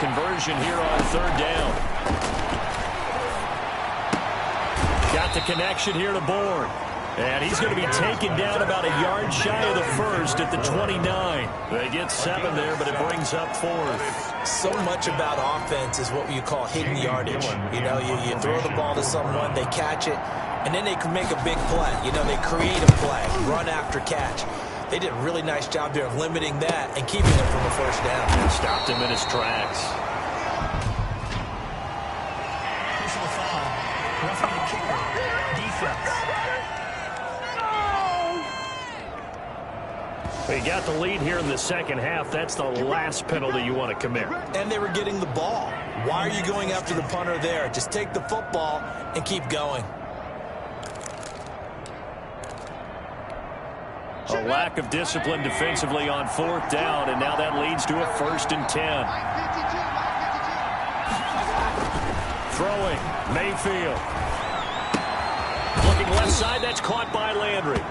conversion here on third down. Got the connection here to Bourne. And he's going to be taken down about a yard shy of the first at the 29. They get 7 there, but it brings up 4th. So much about offense is what you call hidden yardage. You know, you throw the ball to someone, they catch it, and then they can make a big play. You know, they create a play, run after catch. They did a really nice job there of limiting that and keeping it from a first down. And stopped him in his tracks. Personal foul. Roughing the kicker. Defense. They got the lead here in the second half. That's the last penalty you want to commit. And they were getting the ball. Why are you going after the punter there? Just take the football and keep going. A lack of discipline defensively on 4th down, and now that leads to a 1st and 10. Throwing, Mayfield. Looking left side, that's caught by Landry.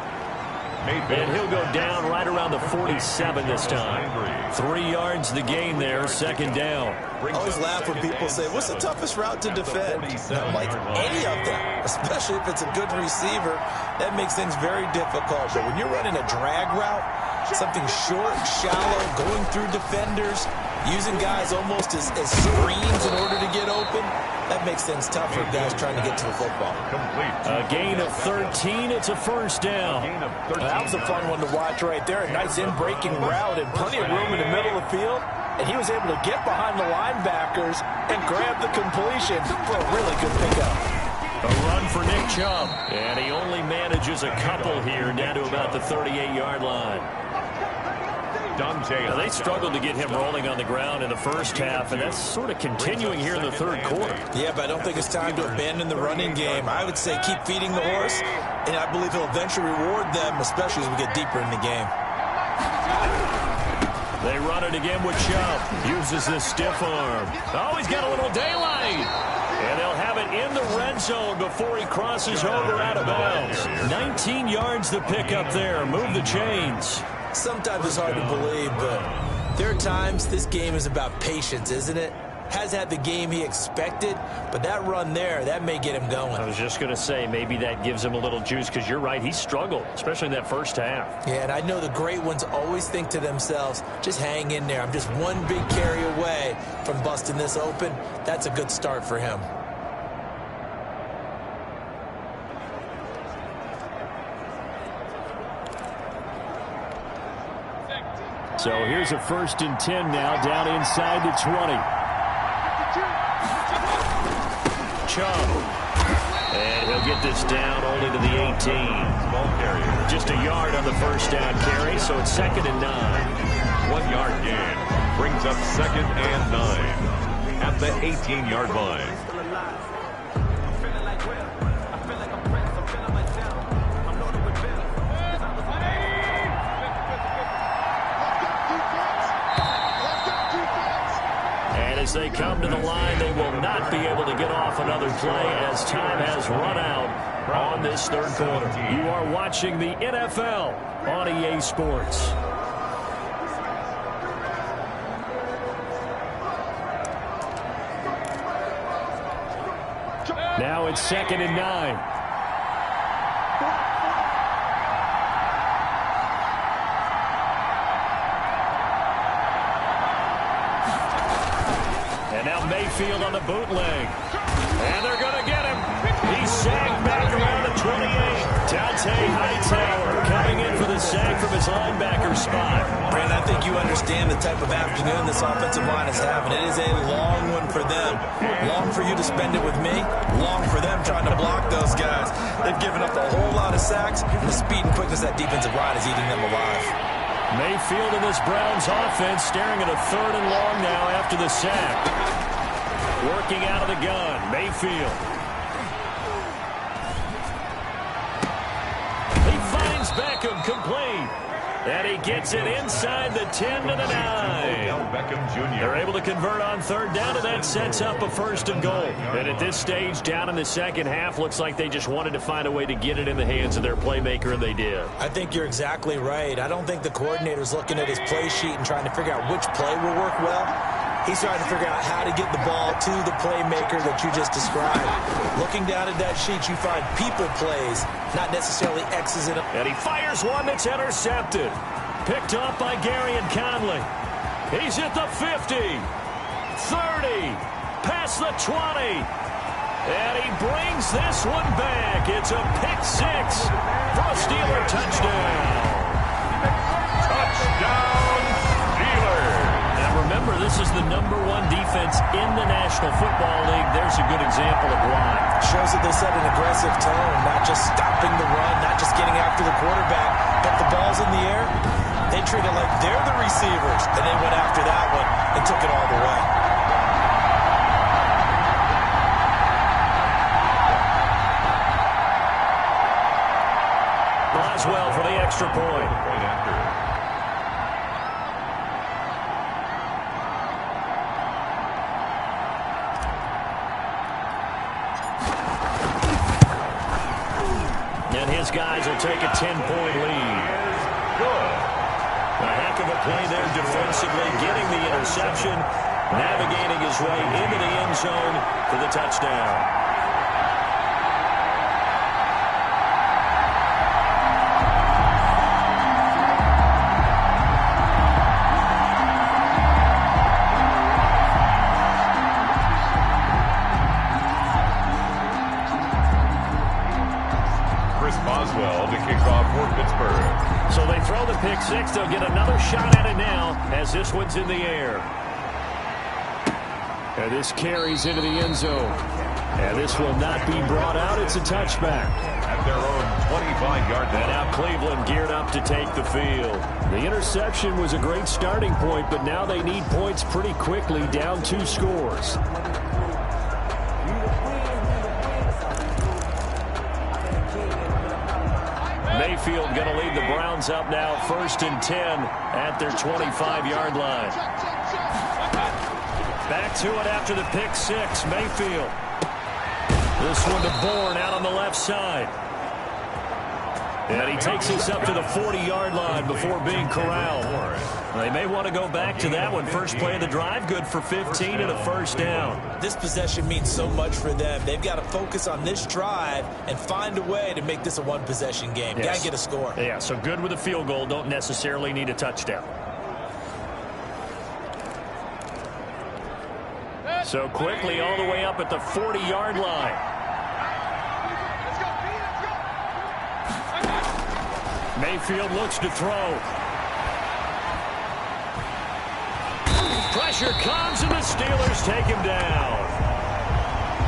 And he'll go down right around the 47 this time. 3 yards the gain there, 2nd down. I always laugh when people say, what's the toughest route to defend? Not like any of them, especially if it's a good receiver. That makes things very difficult. But when you're running a drag route, something short, shallow, going through defenders, using guys almost as screens in order to get open, that makes things tough for guys trying to get to the football. A gain of 13, it's a 1st down. That was a fun one to watch right there. A nice in-breaking route and plenty of room in the middle of the field. And he was able to get behind the linebackers and grab the completion for a really good pickup. A run for Nick Chubb. And he only manages a couple here down to about the 38-yard line. Now, they struggled to get him rolling on the ground in the first half, and that's sort of continuing here in the third quarter. Yeah, but I don't think it's time to abandon the running game. I would say keep feeding the horse, and I believe he'll eventually reward them, especially as we get deeper in the game. They run it again with Chubb. Uses the stiff arm. Oh, he's got a little daylight. And they'll have it in the red zone before he crosses over out of bounds. 19 yards to pick up there. Move the chains. Sometimes it's hard to believe, but there are times this game is about patience, isn't it? Has had the game he expected, but that run there, that may get him going. I was just going to say, maybe that gives him a little juice, because you're right, he struggled, especially in that first half. Yeah, and I know the great ones always think to themselves, just hang in there. I'm just one big carry away from busting this open. That's a good start for him. So here's a 1st and 10 now, down inside the 20. Chubb. And he'll get this down only to the 18. Just a yard on the first down carry, so it's 2nd and 9. 1 yard gain brings up 2nd and 9 at the 18-yard line. As they come to the line, they will not be able to get off another play as time has run out on this third quarter. You are watching the NFL on EA Sports. Now it's 2nd and 9. And now Mayfield on the bootleg. And they're going to get him. He's sagged back around the 28. Dante Hightower coming in for the sack from his linebacker spot. Brandon, I think you understand the type of afternoon this offensive line is having. It is a long one for them. Long for you to spend it with me. Long for them trying to block those guys. They've given up a whole lot of sacks, and the speed and quickness that defensive line is eating them alive. Mayfield in this Browns offense staring at a 3rd and long now after the sack. Working out of the gun, Mayfield. He finds Beckham complete. And he gets it inside the 10 to the 9. They're able to convert on 3rd down, and that sets up a 1st and goal. And at this stage, down in the second half, looks like they just wanted to find a way to get it in the hands of their playmaker, and they did. I think you're exactly right. I don't think the coordinator's looking at his play sheet and trying to figure out which play will work well. He's trying to figure out how to get the ball to the playmaker that you just described. Looking down at that sheet, you find people plays, not necessarily X's in them. And he fires one that's intercepted. Picked up by Gary and Conley. He's at the 50, 30, past the 20. And he brings this one back. It's a pick six for a Steeler touchdown. Touchdown, Steelers. Now remember, this is the #1 defense in the National Football League. There's a good example of why. Shows that they set an aggressive tone, not just stopping the run, not just getting after the quarterback, but the ball's in the air. They treat it like they're the receivers, and they went after that one and took it all the way. Well for the extra point. And his guys will take a 10-point lead. Good. A heck of a play there defensively, getting the interception, navigating his way into the end zone for the touchdown. To kick off for Pittsburgh. So they throw the pick six. They'll get another shot at it now as this one's in the air. And this carries into the end zone. And this will not be brought out. It's a touchback. At their own 25-yard line. And now Cleveland geared up to take the field. The interception was a great starting point, but now they need points pretty quickly, down 2 scores. Mayfield going to lead the Browns up now, 1st and 10 at their 25-yard line. Back to it after the pick six. Mayfield. This one to Bourne out on the left side. And he takes this up to the 40-yard line before being corralled. They may want to go back to that one. First play of the drive, good for 15 and a first down. This possession means so much for them. They've got to focus on this drive and find a way to make this a one-possession game. Yes. Got to get a score. Yeah, so good with a field goal. Don't necessarily need a touchdown. So quickly all the way up at the 40-yard line. Mayfield looks to throw. Pressure comes, and the Steelers take him down.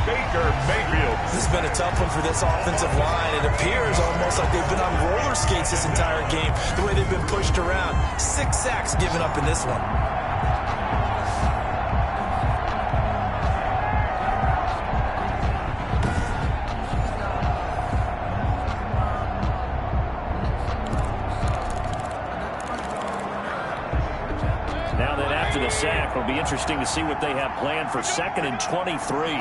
Baker Mayfield. This has been a tough one for this offensive line. It appears almost like they've been on roller skates this entire game, the way they've been pushed around. 6 sacks given up in this one. Now that after the sack, it'll be interesting to see what they have planned for 2nd and 23.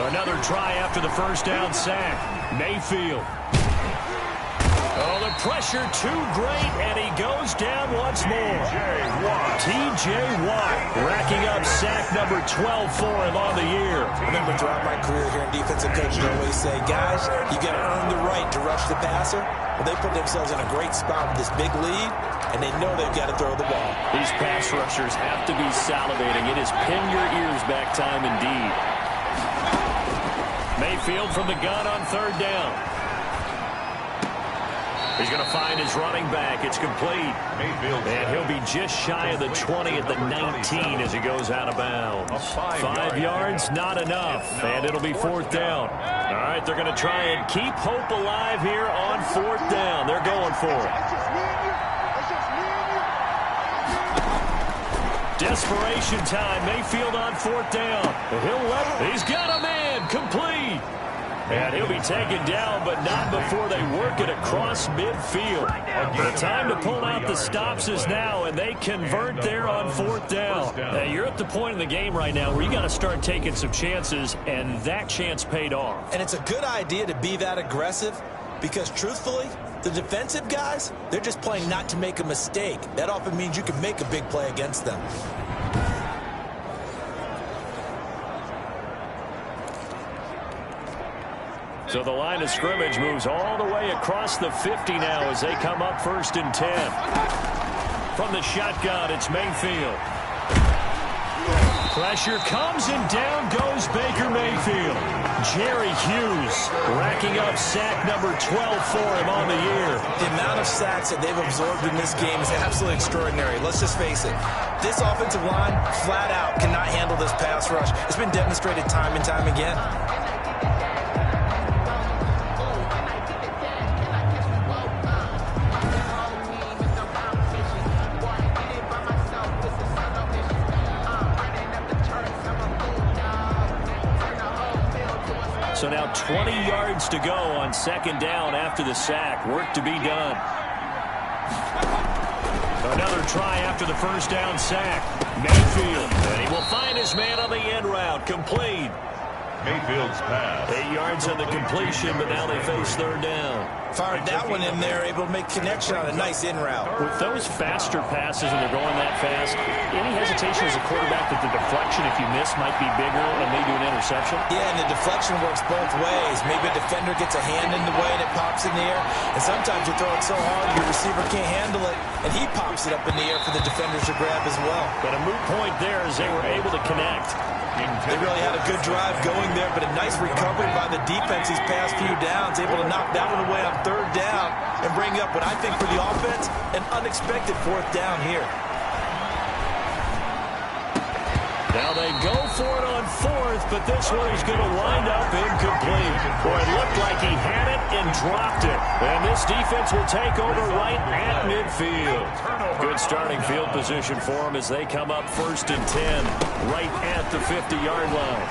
Another try after the first down sack. Mayfield. Oh, the pressure too great, and he goes down once more. T.J. Watt racking up sack number 12 for him on the year. I remember throughout my career here in defensive coaching, I always say, guys, you got to earn the right to rush the passer. Well, they put themselves in a great spot with this big lead, and they know they've got to throw the ball. These pass rushers have to be salivating. It is pin your ears back time indeed. Mayfield from the gun on 3rd down. He's going to find his running back. It's complete. Mayfield. And he'll be just shy of the 20 at the 19 as he goes out of bounds. 5 yards, not enough. And it'll be 4th down. All right, they're going to try and keep hope alive here on 4th down. They're going for it. Desperation time. Mayfield on 4th down. He's got a man. Complete. And he'll be taken down, but not before they work it across midfield. The time to pull out the stops is now, and they convert there on 4th down. Now, you're at the point in the game right now where you got to start taking some chances, and that chance paid off. And it's a good idea to be that aggressive, Because truthfully, the defensive guys, they're just playing not to make a mistake. That often means you can make a big play against them. So the line of scrimmage moves all the way across the 50 now as they come up 1st and 10. From the shotgun, it's Mayfield. Pressure comes and down goes Baker Mayfield. Jerry Hughes racking up sack number 12 for him on the year. The amount of sacks that they've absorbed in this game is absolutely extraordinary. Let's just face it. This offensive line, flat out, cannot handle this pass rush. It's been demonstrated time and time again. So now 20 yards to go on 2nd down after the sack. Work to be done. Another try after the 1st down sack. Mayfield, and he will find his man on the end route. Complete. Mayfield's pass. 8 yards on the completion, but now they face 3rd down. Fired that one in there, able to make connection on a nice in route. With those faster passes and they're going that fast, any hesitation as a quarterback that the deflection, if you miss, might be bigger and lead to an interception? Yeah, and the deflection works both ways. Maybe a defender gets a hand in the way and it pops in the air. And sometimes you throw it so hard your receiver can't handle it, and he pops it up in the air for the defenders to grab as well. But a moot point there as they were able to connect. They really had a good drive going there, but a nice recovery by the defense these past few downs, able to knock that one away on 3rd down and bring up what I think for the offense, an unexpected 4th down here. Now they go for it on 4th, but this one is going to wind up incomplete. Boy, it looked like he had it and dropped it. And this defense will take over right at midfield. Good starting field position for them as they come up 1st and 10, right at the 50-yard line.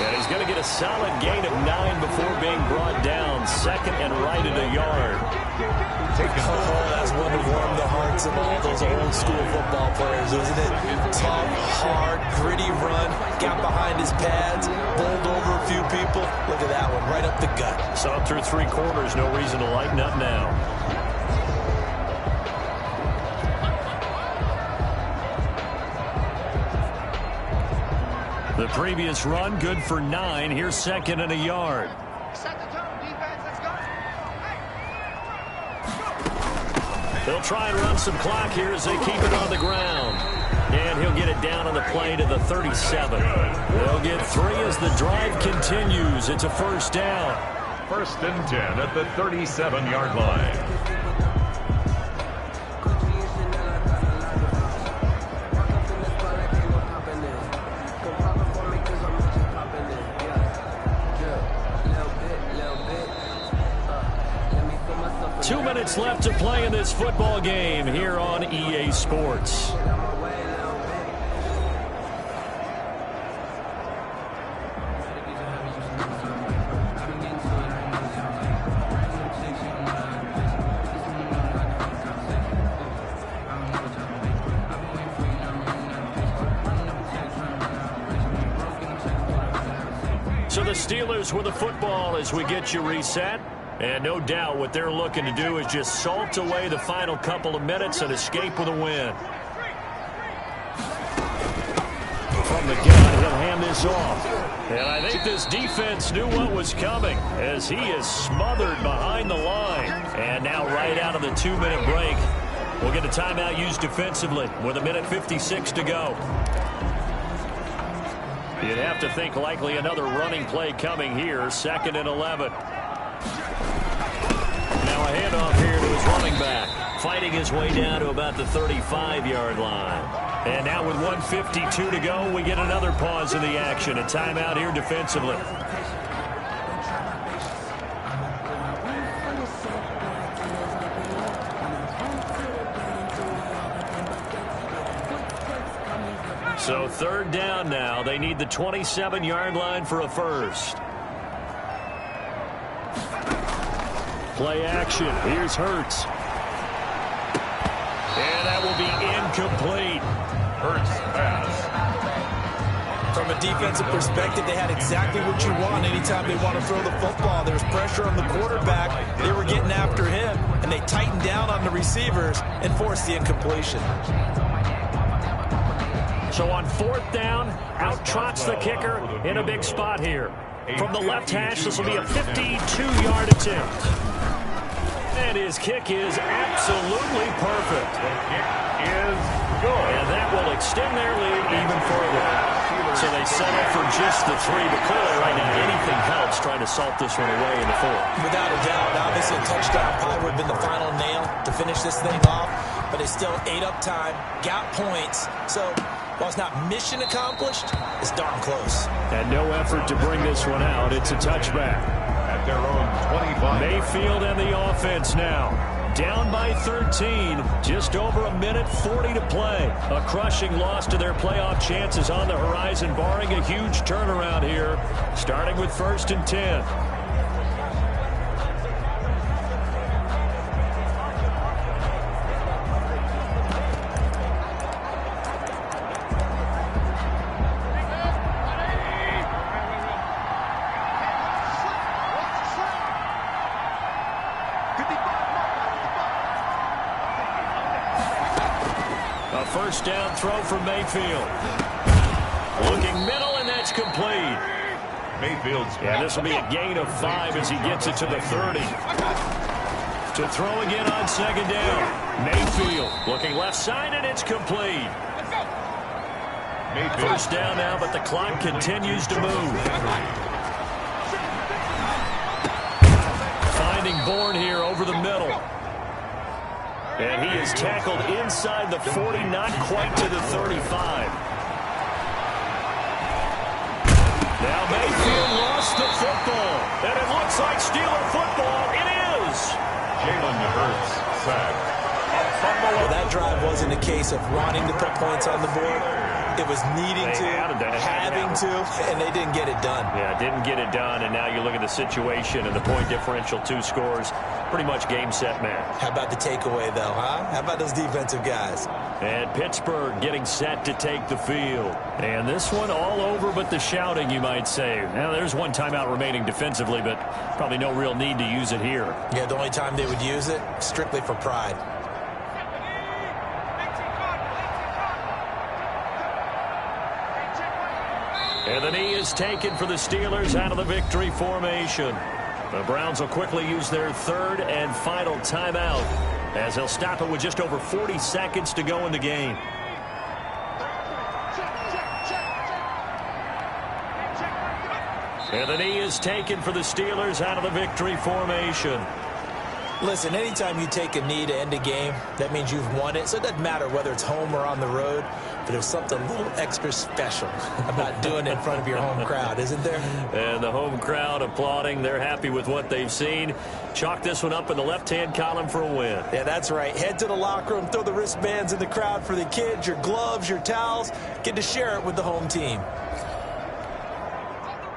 And he's going to get a solid gain of 9 before being brought down. 2nd and right at a yard. Oh, that's one to warm the hearts of all those old-school football players, isn't it? Tough, hard, gritty run, got behind his pads, bowled over a few people. Look at that one, right up the gut. Saw him through 3 quarters, no reason to lighten up now. The previous run, good for 9. Here's 2nd and a yard. Set the tone, defense, let's go. They'll try and run some clock here as they keep it on the ground. And he'll get it down on the play to the 37. They'll get 3 as the drive continues. It's a 1st down. 1st and 10 at the 37-yard line. Left to play in this football game here on EA Sports. So the Steelers with the football as we get you reset. And no doubt what they're looking to do is just salt away the final couple of minutes and escape with a win. From the gun, he'll hand this off. And I think this defense knew what was coming as he is smothered behind the line. And now right out of the 2-minute break, we'll get a timeout used defensively with 1:56 to go. You'd have to think likely another running play coming here, 2nd and 11. Now a handoff here to his running back, fighting his way down to about the 35-yard line. And now with 1:52 to go, we get another pause in the action. A timeout here defensively. So 3rd down now. They need the 27-yard line for a 1st. Play action. Here's Hurts. And that will be incomplete. Hurts pass. From a defensive perspective, they had exactly what you want anytime they want to throw the football. There was pressure on the quarterback. They were getting after him, and they tightened down on the receivers and forced the incompletion. So on 4th down, out trots the kicker in a big spot here. From the left hash, this will be a 52-yard attempt. And his kick is absolutely perfect. The kick is good. And that will extend their lead even further. So they settle for just the 3, but clearly right now anything helps trying to salt this one away in the 4th. Without a doubt, obviously a touchdown probably would have been the final nail to finish this thing off, but they still ate up time, got points. So while it's not mission accomplished, it's darn close. And no effort to bring this one out. It's a touchback. At their own 25. Mayfield and the offense now. Down by 13, just over 1:40 to play. A crushing loss to their playoff chances on the horizon, barring a huge turnaround here, starting with 1st and 10. First down throw from Mayfield. Looking middle, and that's complete. Mayfield's. Yeah, this will be a gain of 5 as he gets it to the 30. To throw again on 2nd down. Mayfield looking left side, and it's complete. Mayfield. First down now, but the clock continues to move. Finding Bourne here over the middle. And he is tackled inside the 40, not quite to the 35. Now Mayfield lost the football. And it looks like Steeler football. It is. Jalen Hurts sacked. Well, that drive wasn't a case of wanting to put points on the board. It was needing to, having to, and they didn't get it done. Yeah, didn't get it done, and now you look at the situation and the point differential, 2 scores, pretty much game, set, match. How about the takeaway, though, huh? How about those defensive guys? And Pittsburgh getting set to take the field. And this one all over but the shouting, you might say. Now, there's one timeout remaining defensively, but probably no real need to use it here. Yeah, the only time they would use it, strictly for pride. And the knee is taken for the Steelers out of the victory formation. The Browns will quickly use their 3rd and final timeout as they'll stop it with just over 40 seconds to go in the game. And the knee is taken for the Steelers out of the victory formation. Listen, anytime you take a knee to end a game, that means you've won it. So it doesn't matter whether it's home or on the road, but there's something a little extra special about doing it in front of your home crowd, isn't there? And the home crowd applauding. They're happy with what they've seen. Chalk this one up in the left-hand column for a win. Yeah, that's right. Head to the locker room, throw the wristbands in the crowd for the kids, your gloves, your towels. Get to share it with the home team.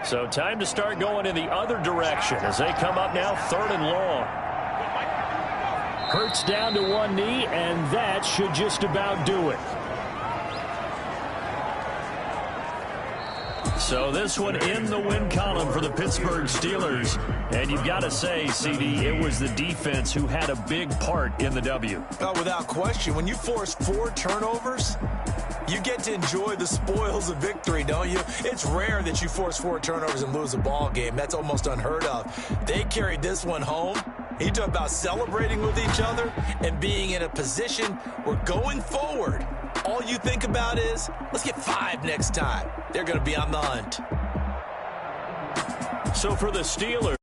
So time to start going in the other direction as they come up now 3rd and long. Hurts down to one knee, and that should just about do it. So this one in the win column for the Pittsburgh Steelers. And you've got to say, CD, it was the defense who had a big part in the W. Oh, without question. When you force 4 turnovers, you get to enjoy the spoils of victory, don't you? It's rare that you force 4 turnovers and lose a ball game. That's almost unheard of. They carried this one home. You talk about celebrating with each other and being in a position where going forward, all you think about is, let's get 5 next time. They're going to be on the hunt. So for the Steelers,